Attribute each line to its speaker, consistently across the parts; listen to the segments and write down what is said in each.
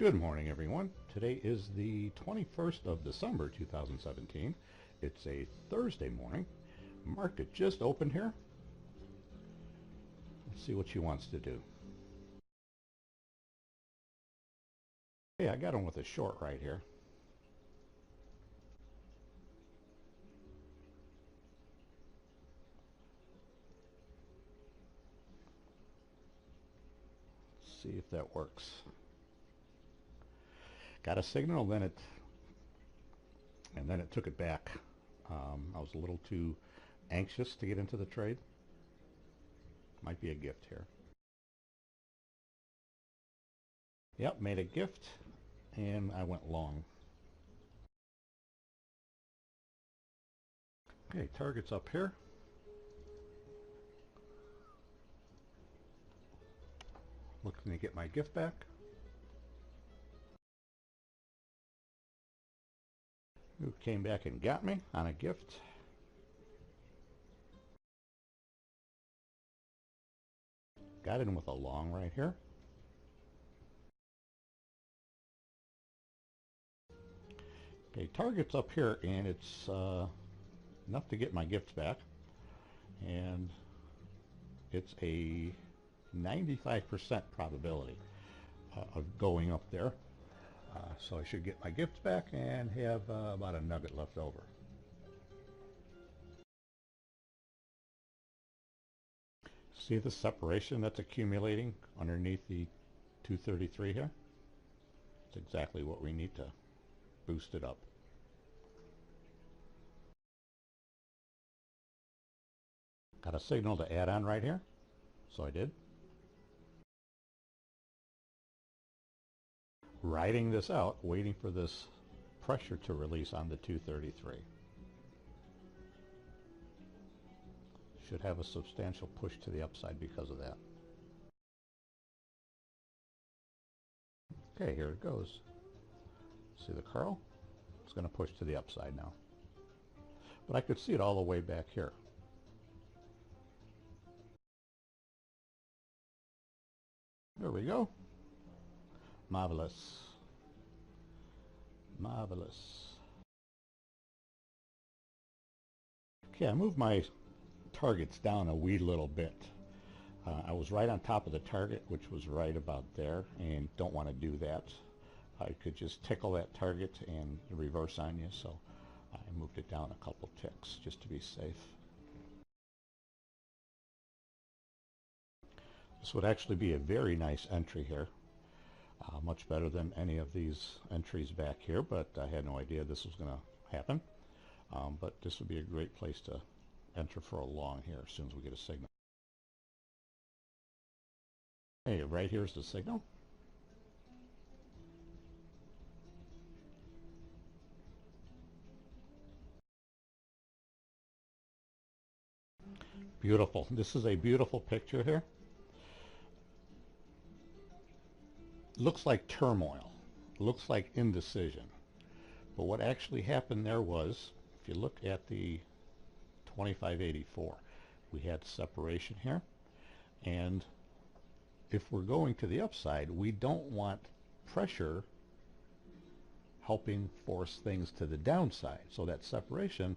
Speaker 1: Good morning, everyone. Today is the 21st of December, 2017. It's a Thursday morning. Market just opened here. Let's see what she wants to do. Hey, I got him with a short right here. Let's see if that works. Got a signal, then it took it back. I was a little too anxious to get into the trade. Might be a gift here. Yep, made a gift, and I went long. Okay, target's up here. Looking to get my gift back. Who came back and got me on a gift. Got in with a long right here. Okay, target's up here, and it's enough to get my gift back. And it's a 95% probability of going up there. So I should get my gift back and have about a nugget left over. See the separation that's accumulating underneath the 233 here? It's exactly what we need to boost it up. Got a signal to add on right here, so I did. Riding this out, waiting for this pressure to release on the 233. Should have a substantial push to the upside because of that. Okay, here it goes. See the curl? It's going to push to the upside now. But I could see it all the way back here. There we go. Marvelous. Marvelous. Okay, I moved my targets down a wee little bit. I was right on top of the target, which was right about there, and don't want to do that. I could just tickle that target and reverse on you, so I moved it down a couple ticks just to be safe. This would actually be a very nice entry here. Much better than any of these entries back here, but I had no idea this was going to happen. But this would be a great place to enter for a long here as soon as we get a signal. Hey, right here's the signal. Beautiful. This is a beautiful picture here. Looks like turmoil. Looks like indecision. But what actually happened there was, if you look at the 2584, we had separation here, and if we're going to the upside, we don't want pressure helping force things to the downside. So that separation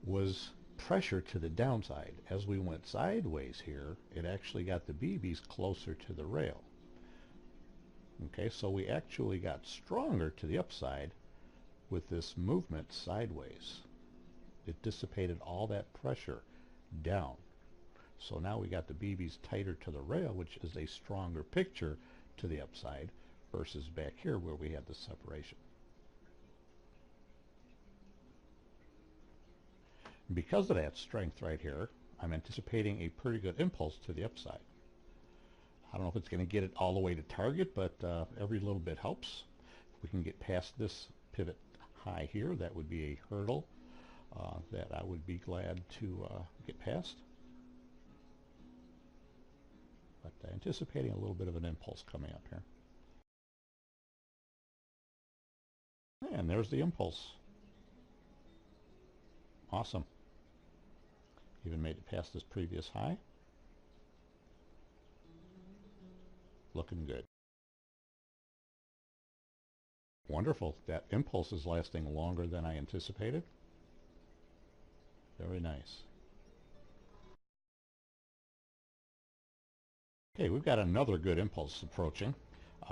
Speaker 1: was pressure to the downside. As we went sideways here, it actually got the BBs closer to the rail. Okay, so we actually got stronger to the upside with this movement sideways. It dissipated all that pressure down. So now we got the BBs tighter to the rail, which is a stronger picture to the upside versus back here where we had the separation. Because of that strength right here, I'm anticipating a pretty good impulse to the upside. I don't know if it's going to get it all the way to target, but every little bit helps. If we can get past this pivot high here, that would be a hurdle that I would be glad to get past. But anticipating a little bit of an impulse coming up here. And there's the impulse. Awesome. Even made it past this previous high. Looking good. Wonderful. That impulse is lasting longer than I anticipated. Very nice. Okay, we've got another good impulse approaching.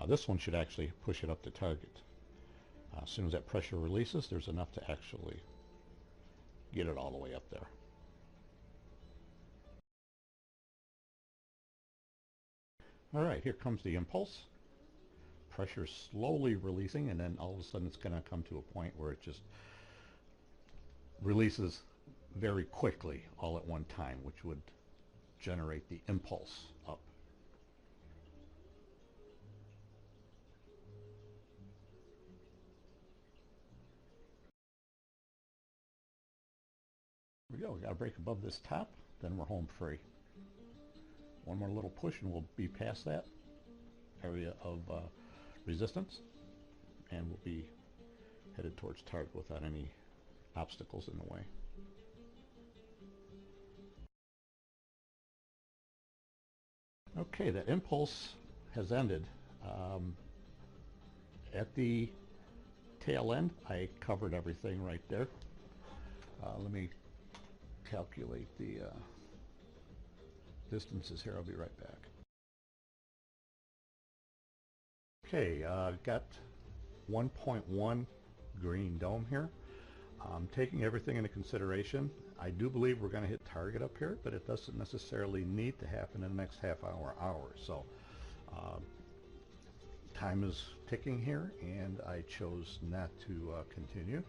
Speaker 1: This one should actually push it up to target. As soon as that pressure releases, there's enough to actually get it all the way up there. All right, here comes the impulse. Pressure slowly releasing, and then all of a sudden it's going to come to a point where it just releases very quickly all at one time, which would generate the impulse up. Here we go. We got to break above this top, then we're home free. One more little push and we'll be past that area of resistance, and we'll be headed towards target without any obstacles in the way. Okay, that impulse has ended. At the tail end, I covered everything right there. Let me calculate the distances here. I'll be right back. Okay, got 1.1 green dome here. Taking everything into consideration, I do believe we're going to hit target up here, but it doesn't necessarily need to happen in the next half hour. So time is ticking here, and I chose not to continue.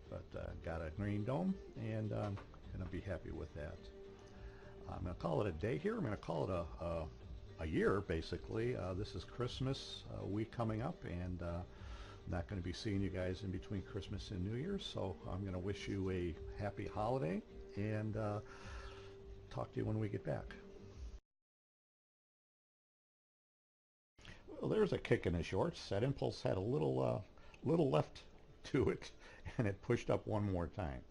Speaker 1: But got a green dome, and I'm going to be happy with that. I'm going to call it a day here. I'm going to call it a year, basically. This is Christmas week coming up, and not going to be seeing you guys in between Christmas and New Year's, so I'm going to wish you a happy holiday, and talk to you when we get back. Well, there's a kick in the shorts. That impulse had a little left to it, and it pushed up one more time.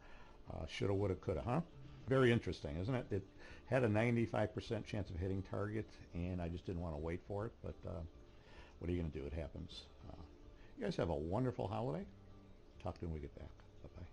Speaker 1: Shoulda, woulda, coulda, huh? Very interesting, isn't it? It had a 95% chance of hitting target, and I just didn't want to wait for it, but what are you going to do? It happens. You guys have a wonderful holiday. Talk to you when we get back. Bye-bye.